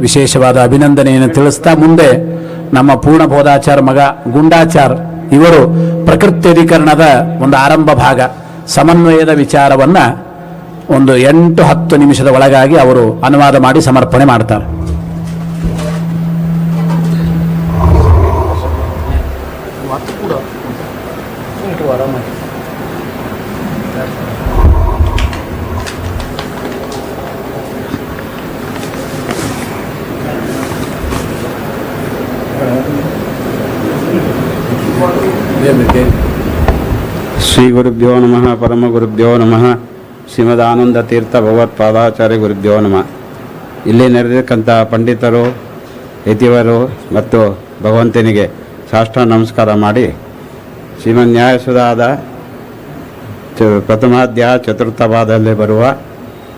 ವಿಶೇಷವಾದ ಅಭಿನಂದನೆಯನ್ನು ತಿಳಿಸ್ತಾ ಮುಂದೆ ನಮ್ಮ ಪೂರ್ಣಬೋಧಾಚಾರ ಮಗ ಗುಂಡಾಚಾರ್ ಇವರು ಪ್ರಕೃತ್ಯಧಿಕರಣದ ಒಂದು ಆರಂಭ ಭಾಗ ಸಮನ್ವಯದ ವಿಚಾರವನ್ನು ಒಂದು 8-10 ನಿಮಿಷದ ಒಳಗಾಗಿ ಅವರು ಅನುವಾದ ಮಾಡಿ ಸಮರ್ಪಣೆ ಮಾಡ್ತಾರೆ. ಶ್ರೀ ಗುರುಭ್ಯೋ ನಮಃ ಪರಮ ಗುರುಭ್ಯೋ ನಮಃ ಶ್ರೀಮದಾನಂದ ತೀರ್ಥ ಭಗವತ್ಪಾದಾಚಾರ್ಯ ಗುರುಭ್ಯೋ ನಮಃ. ಇಲ್ಲಿ ನೆರೆದಿರ್ತಕ್ಕಂಥ ಪಂಡಿತರು, ಯತಿವರು ಮತ್ತು ಭಗವಂತನಿಗೆ ಸಾಷ್ಟಾಂಗ ನಮಸ್ಕಾರ ಮಾಡಿ ಶ್ರೀಮನ್ ನ್ಯಾಯಸುಧಾದ ಪ್ರಥಮಾಧ್ಯಾಯ ಚತುರ್ಥ ಭಾಗದಲ್ಲಿ ಬರುವ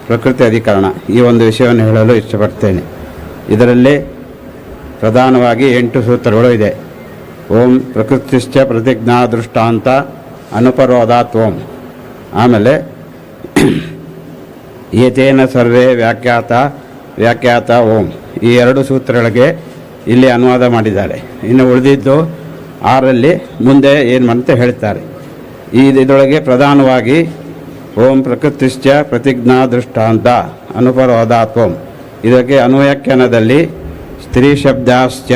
ಪ್ರಕೃತಿ ಅಧಿಕರಣ ಈ ಒಂದು ವಿಷಯವನ್ನು ಹೇಳಲು ಇಷ್ಟಪಡ್ತೇನೆ. ಇದರಲ್ಲಿ ಪ್ರಧಾನವಾಗಿ 8 ಸೂತ್ರಗಳು ಇದೆ. ಓಂ ಪ್ರಕೃತಿಶ್ಚ ಪ್ರತಿಜ್ಞಾ ದೃಷ್ಟಾಂತ ಅನುಪರೋಧಾತ್ ಓಂ. ಆಮೇಲೆ ಏತೇನ ಸರ್ವೇ ವ್ಯಾಖ್ಯಾತ ಓಂ. ಈ 2 ಸೂತ್ರಗಳಿಗೆ ಇಲ್ಲಿ ಅನುವಾದ ಮಾಡಿದ್ದಾರೆ. ಇನ್ನು ಉಳಿದಿದ್ದು 6ರಲ್ಲಿ ಮುಂದೆ ಏನು ಅಂತ ಹೇಳ್ತಾರೆ. ಇದರೊಳಗೆ ಪ್ರಧಾನವಾಗಿ ಓಂ ಪ್ರಕೃತಿಶ್ಚ ಪ್ರತಿಜ್ಞಾ ದೃಷ್ಟಾಂತ ಅನುಪರೋಧಾತ್ ಓಂ. ಇದಕ್ಕೆ ಅನ್ವಯಾಖ್ಯಾನದಲ್ಲಿ ಸ್ತ್ರೀ ಶಬ್ದಾಶ್ಚ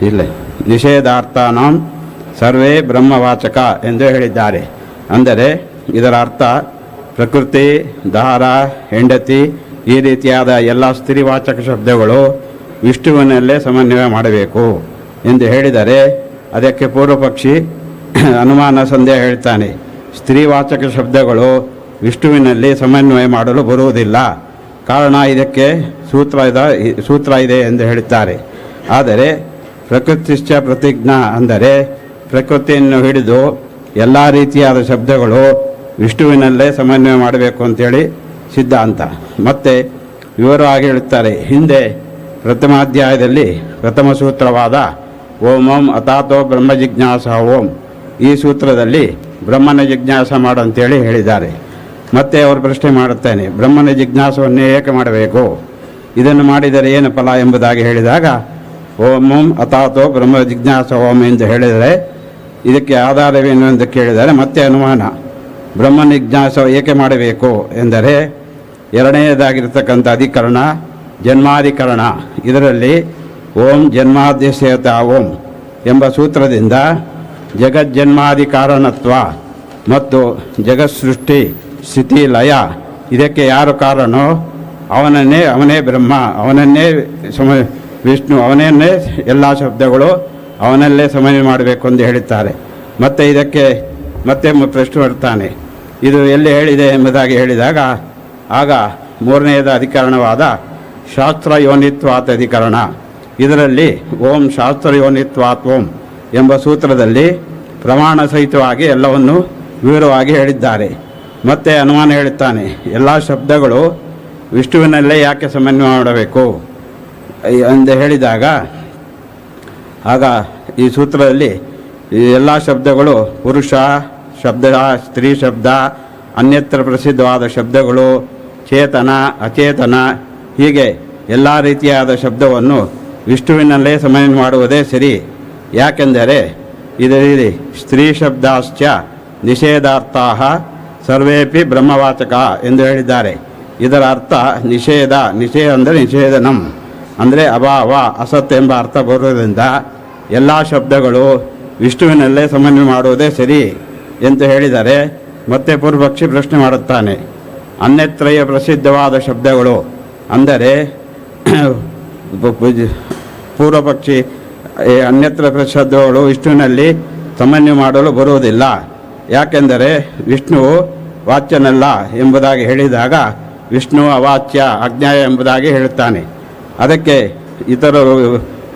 ಇಲ್ಲ ನಿಷೇಧಾರ್ಥಾನಾಂ ಸರ್ವೇ ಬ್ರಹ್ಮವಾಚಕ ಎಂದು ಹೇಳಿದ್ದಾರೆ. ಅಂದರೆ ಇದರ ಅರ್ಥ ಪ್ರಕೃತಿ, ದಾರ, ಹೆಂಡತಿ ಈ ರೀತಿಯಾದ ಎಲ್ಲ ಸ್ತ್ರೀವಾಚಕ ಶಬ್ದಗಳು ವಿಷ್ಣುವಿನಲ್ಲೇ ಸಮನ್ವಯ ಮಾಡಬೇಕು ಎಂದು ಹೇಳಿದರೆ, ಅದಕ್ಕೆ ಪೂರ್ವಪಕ್ಷಿ ಅನುಮಾನ ಸಂದೇಹ ಹೇಳ್ತಾನೆ. ಸ್ತ್ರೀವಾಚಕ ಶಬ್ದಗಳು ವಿಷ್ಣುವಿನಲ್ಲಿ ಸಮನ್ವಯ ಮಾಡಲು ಬರುವುದಿಲ್ಲ. ಕಾರಣ ಇದಕ್ಕೆ ಸೂತ್ರ ಇದೆ ಎಂದು ಹೇಳುತ್ತಾರೆ. ಆದರೆ ಪ್ರಕೃತಿಶ್ಚ ಪ್ರತಿಜ್ಞಾ ಅಂದರೆ ಪ್ರಕೃತಿಯನ್ನು ಹಿಡಿದು ಎಲ್ಲ ರೀತಿಯಾದ ಶಬ್ದಗಳು ವಿಷ್ಣುವಿನಲ್ಲೇ ಸಮನ್ವಯ ಮಾಡಬೇಕು ಅಂತೇಳಿ ಸಿದ್ಧಾಂತ. ಮತ್ತು ವಿವರವಾಗಿ ಹೇಳುತ್ತಾರೆ. ಹಿಂದೆ ಪ್ರಥಮಾಧ್ಯಾಯದಲ್ಲಿ ಪ್ರಥಮ ಸೂತ್ರವಾದ ಓಂ ಓಂ ಅಥಾತೋ ಬ್ರಹ್ಮ ಜಿಜ್ಞಾಸ ಓಂ, ಈ ಸೂತ್ರದಲ್ಲಿ ಬ್ರಹ್ಮನ ಜಿಜ್ಞಾಸ ಮಾಡಂತೇಳಿ ಹೇಳಿದ್ದಾರೆ. ಮತ್ತೆ ಅವರು ಪ್ರಶ್ನೆ ಮಾಡುತ್ತೇನೆ, ಬ್ರಹ್ಮನ ಜಿಜ್ಞಾಸವನ್ನೇ ಏಕೆ ಮಾಡಬೇಕು, ಇದನ್ನು ಮಾಡಿದರೆ ಏನು ಫಲ ಎಂಬುದಾಗಿ ಹೇಳಿದಾಗ ಓಂ ಓಂ ಅಥಾತೋ ಬ್ರಹ್ಮ ಜಿಜ್ಞಾಸ ಓಂ ಎಂದು ಹೇಳಿದರೆ ಇದಕ್ಕೆ ಆಧಾರವೇನು ಎಂದು ಕೇಳಿದರೆ ಮತ್ತೆ ಅನುಮಾನ. ಬ್ರಹ್ಮನ ಜಿಜ್ಞಾಸ ಏಕೆ ಮಾಡಬೇಕು ಎಂದರೆ, ಎರಡನೆಯದಾಗಿರ್ತಕ್ಕಂಥ ಅಧಿಕರಣ ಜನ್ಮಾಧಿಕರಣ. ಇದರಲ್ಲಿ ಓಂ ಜನ್ಮಾದ್ಯಸ್ಯತ ಓಂ ಎಂಬ ಸೂತ್ರದಿಂದ ಜಗಜ್ಜನ್ಮಾದಿ ಕಾರಣತ್ವ ಮತ್ತು ಜಗತ್ಸೃಷ್ಟಿ ಸ್ಥಿತಿ ಲಯ ಇದಕ್ಕೆ ಯಾರು ಕಾರಣೋ ಅವನೇ ಬ್ರಹ್ಮ, ಅವನನ್ನೇ ವಿಷ್ಣು, ಅವನನ್ನೇ ಎಲ್ಲ ಶಬ್ದಗಳು ಅವನಲ್ಲೇ ಸಮನ್ವಯ ಮಾಡಬೇಕು ಎಂದು ಹೇಳುತ್ತಾರೆ. ಮತ್ತು ಇದಕ್ಕೆ ಮತ್ತೆ ಪ್ರಶ್ನೆ ಮಾಡ್ತಾನೆ, ಇದು ಎಲ್ಲಿ ಹೇಳಿದೆ ಎಂಬುದಾಗಿ ಹೇಳಿದಾಗ ಆಗ 3ನೇದ ಅಧಿಕರಣವಾದ ಶಾಸ್ತ್ರಯೋನಿತ್ವಾತ್ ಅಧಿಕರಣ. ಇದರಲ್ಲಿ ಓಂ ಶಾಸ್ತ್ರಯೋನಿತ್ವಾತ್ ಓಂ ಎಂಬ ಸೂತ್ರದಲ್ಲಿ ಪ್ರಮಾಣ ಸಹಿತವಾಗಿ ಎಲ್ಲವನ್ನು ವಿವರವಾಗಿ ಹೇಳಿದ್ದಾರೆ. ಮತ್ತೆ ಅನುಮಾನ ಹೇಳುತ್ತಾನೆ, ಎಲ್ಲ ಶಬ್ದಗಳು ವಿಷ್ಣುವಿನಲ್ಲೇ ಯಾಕೆ ಸಮನ್ವಯ ಮಾಡಬೇಕು ಎಂದು ಹೇಳಿದಾಗ ಆಗ ಈ ಸೂತ್ರದಲ್ಲಿ ಈ ಎಲ್ಲ ಶಬ್ದಗಳು ಪುರುಷ ಶಬ್ದ, ಸ್ತ್ರೀ ಶಬ್ದ, ಅನ್ಯತ್ರ ಪ್ರಸಿದ್ಧವಾದ ಶಬ್ದಗಳು, ಚೇತನ ಅಚೇತನ ಹೀಗೆ ಎಲ್ಲ ರೀತಿಯಾದ ಶಬ್ದವನ್ನು ವಿಷ್ಣುವಿನಲ್ಲೇ ಸಮನ್ವಯ ಮಾಡುವುದೇ ಸರಿ. ಯಾಕೆಂದರೆ ಇದರಲ್ಲಿ ಸ್ತ್ರೀ ಶಬ್ದಾಶ್ಚ ನಿಷೇಧಾರ್ಥಾ ಸರ್ವೇಪಿ ಬ್ರಹ್ಮವಾಚಕ ಎಂದು ಹೇಳಿದ್ದಾರೆ. ಇದರ ಅರ್ಥ ನಿಷೇಧ ಅಂದರೆ ನಿಷೇಧನಂ ಅಂದರೆ ಅಭಾವ, ಅಸತ್ ಎಂಬ ಅರ್ಥ ಬರುವುದರಿಂದ ಎಲ್ಲ ಶಬ್ದಗಳು ವಿಷ್ಣುವಿನಲ್ಲೇ ಸಮನ್ವಯ ಮಾಡುವುದೇ ಸರಿ ಎಂದು ಹೇಳಿದರೆ ಮತ್ತೆ ಪೂರ್ವಪಕ್ಷಿ ಪ್ರಶ್ನೆ ಮಾಡುತ್ತಾನೆ, ಅನ್ಯತ್ರಯ ಪ್ರಸಿದ್ಧವಾದ ಶಬ್ದಗಳು ಅಂದರೆ ಪೂರ್ವಪಕ್ಷಿ ಅನ್ಯತ್ರ ಪ್ರಸಿದ್ಧಗಳು ವಿಷ್ಣುವಿನಲ್ಲಿ ಸಮನ್ವಯ ಮಾಡಲು ಬರುವುದಿಲ್ಲ. ಯಾಕೆಂದರೆ ವಿಷ್ಣುವು ವಾಚ್ಯನಲ್ಲ ಎಂಬುದಾಗಿ ಹೇಳಿದಾಗ ವಿಷ್ಣು ಅವಾಚ್ಯ ಅಜ್ಞೇಯ ಎಂಬುದಾಗಿ ಹೇಳುತ್ತಾನೆ. ಅದಕ್ಕೆ ಇತರರು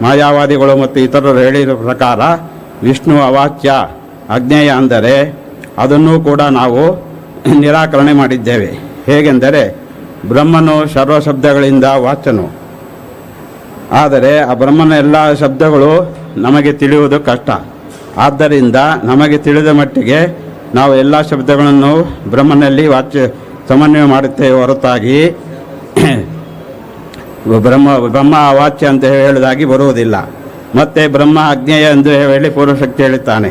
ಮಾಯಾವಾದಿಗಳು ಮತ್ತು ಇತರರು ಹೇಳಿದ ಪ್ರಕಾರ ವಿಷ್ಣು ಅವಾಚ್ಯ ಅಜ್ಞೇಯ ಅಂದರೆ ಅದನ್ನೂ ಕೂಡ ನಾವು ನಿರಾಕರಣೆ ಮಾಡಿದ್ದೇವೆ. ಹೇಗೆಂದರೆ ಬ್ರಹ್ಮನು ಸರ್ವ ಶಬ್ದಗಳಿಂದ ವಾಚ್ಯನು, ಆದರೆ ಆ ಬ್ರಹ್ಮನ ಎಲ್ಲ ಶಬ್ದಗಳು ನಮಗೆ ತಿಳಿಯುವುದು ಕಷ್ಟ. ಆದ್ದರಿಂದ ನಮಗೆ ತಿಳಿದ ಮಟ್ಟಿಗೆ ನಾವು ಎಲ್ಲ ಶಬ್ದಗಳನ್ನು ಬ್ರಹ್ಮನಲ್ಲಿ ಸಮನ್ವಯ ಮಾಡುತ್ತೇವೆ ಹೊರತಾಗಿ ಬ್ರಹ್ಮ ಅವಾಚ್ಯ ಅಂತ ಹೇಳುವುದಾಗಿ ಬರುವುದಿಲ್ಲ. ಮತ್ತು ಬ್ರಹ್ಮ ಅಜ್ಞೇಯ ಎಂದು ಹೇಳಿ ಪೂರ್ವಶಕ್ತಿ ಹೇಳುತ್ತಾನೆ.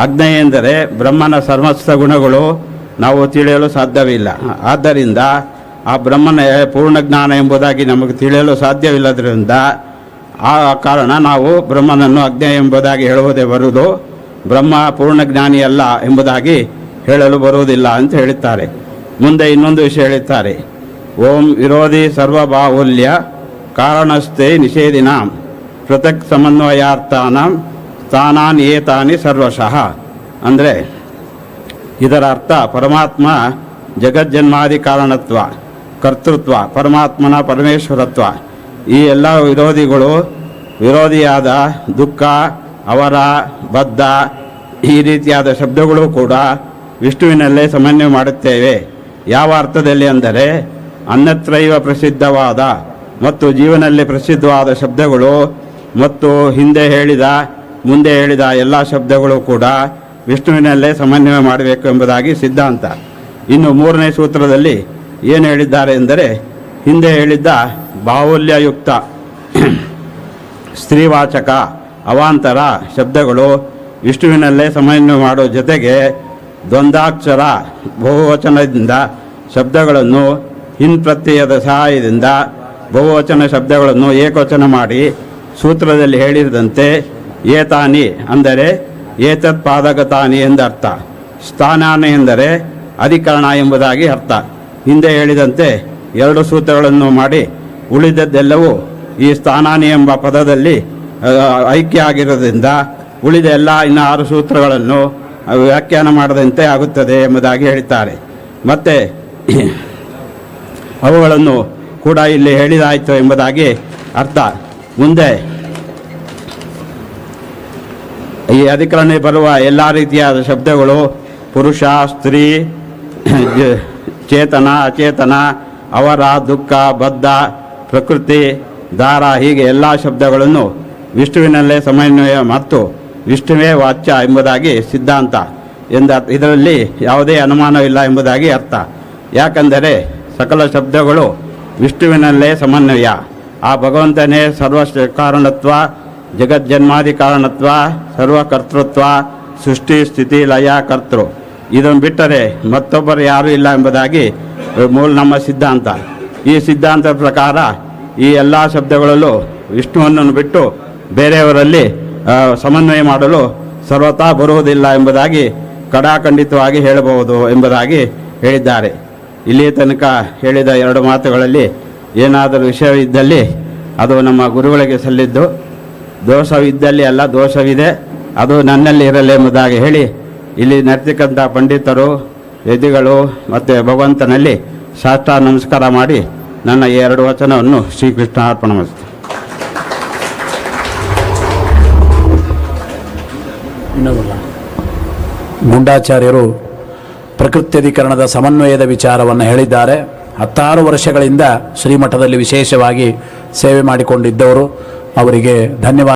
ಅಜ್ಞೇಯ ಎಂದರೆ ಬ್ರಹ್ಮನ ಸಮಸ್ತ ಗುಣಗಳು ನಾವು ತಿಳಿಯಲು ಸಾಧ್ಯವಿಲ್ಲ. ಆದ್ದರಿಂದ ಆ ಬ್ರಹ್ಮನ ಪೂರ್ಣ ಜ್ಞಾನ ಎಂಬುದಾಗಿ ನಮಗೆ ತಿಳಿಯಲು ಸಾಧ್ಯವಿಲ್ಲದರಿಂದ ಆ ಕಾರಣ ನಾವು ಬ್ರಹ್ಮನನ್ನು ಅಜ್ಞೇಯ ಎಂಬುದಾಗಿ ಹೇಳುವುದೇ ಬರುವುದು, ಬ್ರಹ್ಮ ಪೂರ್ಣ ಜ್ಞಾನಿಯಲ್ಲ ಎಂಬುದಾಗಿ ಹೇಳಲು ಬರುವುದಿಲ್ಲ ಅಂತ ಹೇಳುತ್ತಾರೆ. ಮುಂದೆ ಇನ್ನೊಂದು ವಿಷಯ ಹೇಳುತ್ತಾರೆ. ಓಂ ವಿರೋಧಿ ಸರ್ವಬಾಹುಲ್ಯ ಕಾರಣಸ್ಥೆ ನಿಷೇಧಿನಾಂ ಪೃಥಕ್ ಸಮನ್ವಯಾರ್ಥಾನಾಂ ಸ್ಥಾನಾನ್ ಏತಾನಿ ಸರ್ವಶಃ. ಅಂದರೆ ಇದರ ಅರ್ಥ ಪರಮಾತ್ಮ ಜಗಜ್ಜನ್ಮಾದಿ ಕಾರಣತ್ವ, ಕರ್ತೃತ್ವ, ಪರಮಾತ್ಮನ ಪರಮೇಶ್ವರತ್ವ. ಈ ಎಲ್ಲ ವಿರೋಧಿಯಾದ ದುಃಖ, ಅವರ, ಬದ್ಧ ಈ ರೀತಿಯಾದ ಶಬ್ದಗಳು ಕೂಡ ವಿಷ್ಣುವಿನಲ್ಲೇ ಸಮನ್ವಯ ಮಾಡುತ್ತೇವೆ. ಯಾವ ಅರ್ಥದಲ್ಲಿ ಅಂದರೆ ಅನ್ನತ್ರೈವ ಪ್ರಸಿದ್ಧವಾದ ಮತ್ತು ಜೀವನದಲ್ಲಿ ಪ್ರಸಿದ್ಧವಾದ ಶಬ್ದಗಳು ಮತ್ತು ಹಿಂದೆ ಹೇಳಿದ ಮುಂದೆ ಹೇಳಿದ ಎಲ್ಲ ಶಬ್ದಗಳು ಕೂಡ ವಿಷ್ಣುವಿನಲ್ಲೇ ಸಮನ್ವಯ ಮಾಡಬೇಕು ಎಂಬುದಾಗಿ ಸಿದ್ಧಾಂತ. ಇನ್ನು 3ನೇ ಸೂತ್ರದಲ್ಲಿ ಏನು ಹೇಳಿದ್ದಾರೆ ಎಂದರೆ, ಹಿಂದೆ ಹೇಳಿದ್ದ ಬಾಹುಲ್ಯಯುಕ್ತ ಸ್ತ್ರೀವಾಚಕ ಅವಾಂತರ ಶಬ್ದಗಳು ವಿಷ್ಣುವಿನಲ್ಲೇ ಸಮನ್ವಯ ಮಾಡುವ ಜೊತೆಗೆ ದ್ವಂದ್ವಾಕ್ಷರ ಬಹುವಚನದಿಂದ ಶಬ್ದಗಳನ್ನು ಪ್ರತ್ಯಯದ ಸಹಾಯದಿಂದ ಬಹುವಚನ ಶಬ್ದಗಳನ್ನು ಏಕವಚನ ಮಾಡಿ ಸೂತ್ರದಲ್ಲಿ ಹೇಳಿದಂತೆ ಏತಾನಿ ಅಂದರೆ ಏತತ್ ಪಾದಕತಾನಿ ಎಂದರ್ಥ. ಸ್ಥಾನಾನಿ ಎಂದರೆ ಅಧಿಕರಣ ಎಂಬುದಾಗಿ ಅರ್ಥ. ಹಿಂದೆ ಹೇಳಿದಂತೆ 2 ಸೂತ್ರಗಳನ್ನು ಮಾಡಿ ಉಳಿದದ್ದೆಲ್ಲವೂ ಈ ಸ್ಥಾನಾನಿ ಎಂಬ ಪದದಲ್ಲಿ ಐಕ್ಯ ಆಗಿರೋದ್ರಿಂದ ಉಳಿದ ಎಲ್ಲ ಇನ್ನು 6 ಸೂತ್ರಗಳನ್ನು ವ್ಯಾಖ್ಯಾನ ಮಾಡದಂತೆ ಆಗುತ್ತದೆ ಎಂಬುದಾಗಿ ಹೇಳ್ತಾರೆ. ಮತ್ತು ಅವುಗಳನ್ನು ಕೂಡ ಇಲ್ಲಿ ಹೇಳಿದಾಯಿತು ಎಂಬುದಾಗಿ ಅರ್ಥ. ಮುಂದೆ ಈ ಅಧಿಕರಣ ಬರುವ ಎಲ್ಲ ರೀತಿಯಾದ ಶಬ್ದಗಳು ಪುರುಷ, ಸ್ತ್ರೀ, ಚೇತನ, ಅಚೇತನ, ಅವರ, ದುಃಖ, ಬದ್ಧ, ಪ್ರಕೃತಿ, ದಾರ ಹೀಗೆ ಎಲ್ಲ ಶಬ್ದಗಳನ್ನು ವಿಷ್ಣುವಿನಲ್ಲೇ ಸಮನ್ವಯ ಮತ್ತು ವಿಷ್ಣುವೇ ವಾಚ್ಯ ಎಂಬುದಾಗಿ ಸಿದ್ಧಾಂತ ಇದರಲ್ಲಿ ಯಾವುದೇ ಅನುಮಾನವಿಲ್ಲ ಎಂಬುದಾಗಿ ಅರ್ಥ. ಯಾಕಂದರೆ ಸಕಲ ಶಬ್ದಗಳು ವಿಷ್ಣುವಿನಲ್ಲೇ ಸಮನ್ವಯ. ಆ ಭಗವಂತನೇ ಸರ್ವ ಕಾರಣತ್ವ, ಜಗಜ್ಜನ್ಮಾದಿ ಕಾರಣತ್ವ, ಸರ್ವಕರ್ತೃತ್ವ, ಸೃಷ್ಟಿ ಸ್ಥಿತಿ ಲಯ ಕರ್ತೃ. ಇದನ್ನು ಬಿಟ್ಟರೆ ಮತ್ತೊಬ್ಬರು ಯಾರೂ ಇಲ್ಲ ಎಂಬುದಾಗಿ ನಮ್ಮ ಸಿದ್ಧಾಂತ. ಈ ಸಿದ್ಧಾಂತದ ಪ್ರಕಾರ ಈ ಎಲ್ಲ ಶಬ್ದಗಳಲ್ಲೂ ವಿಷ್ಣುವನ್ನು ಬಿಟ್ಟು ಬೇರೆಯವರಲ್ಲಿ ಸಮನ್ವಯ ಮಾಡಲು ಸರ್ವತಾ ಬರುವುದಿಲ್ಲ ಎಂಬುದಾಗಿ ಕಡಾಖಂಡಿತವಾಗಿ ಹೇಳಬಹುದು ಎಂಬುದಾಗಿ ಹೇಳಿದ್ದಾರೆ. ಇಲ್ಲಿ ತನಕ ಹೇಳಿದ 2 ಮಾತುಗಳಲ್ಲಿ ಏನಾದರೂ ವಿಷಯವಿದ್ದಲ್ಲಿ ಅದು ನಮ್ಮ ಗುರುಗಳಿಗೆ ಸಲ್ಲಿದ್ದು, ದೋಷವಿದ್ದಲ್ಲಿ ಅಲ್ಲ ದೋಷವಿದೆ ಅದು ನನ್ನಲ್ಲಿ ಇರಲಿ ಎಂಬುದಾಗಿ ಹೇಳಿ ಇಲ್ಲಿ ನರ್ತಕ್ಕಂಥ ಪಂಡಿತರು, ಯತಿಗಳು ಮತ್ತು ಭಗವಂತನಲ್ಲಿ ಸಾಷ್ಟಾಂಗ ನಮಸ್ಕಾರ ಮಾಡಿ ನನ್ನ ಈ 2 ವಚನವನ್ನು ಶ್ರೀಕೃಷ್ಣ ಅರ್ಪಣೆ ಮಾಡಿಸ್ತೇನೆ. ಗುಂಡಾಚಾರ್ಯರು ಪ್ರಕೃತ್ಯಧಿಕರಣದ ಸಮನ್ವಯದ ವಿಚಾರವನ್ನು ಹೇಳಿದ್ದಾರೆ. 16 ವರ್ಷಗಳಿಂದ ಶ್ರೀಮಠದಲ್ಲಿ ವಿಶೇಷವಾಗಿ ಸೇವೆ ಮಾಡಿಕೊಂಡಿದ್ದವರು. ಅವರಿಗೆ ಧನ್ಯವಾದ.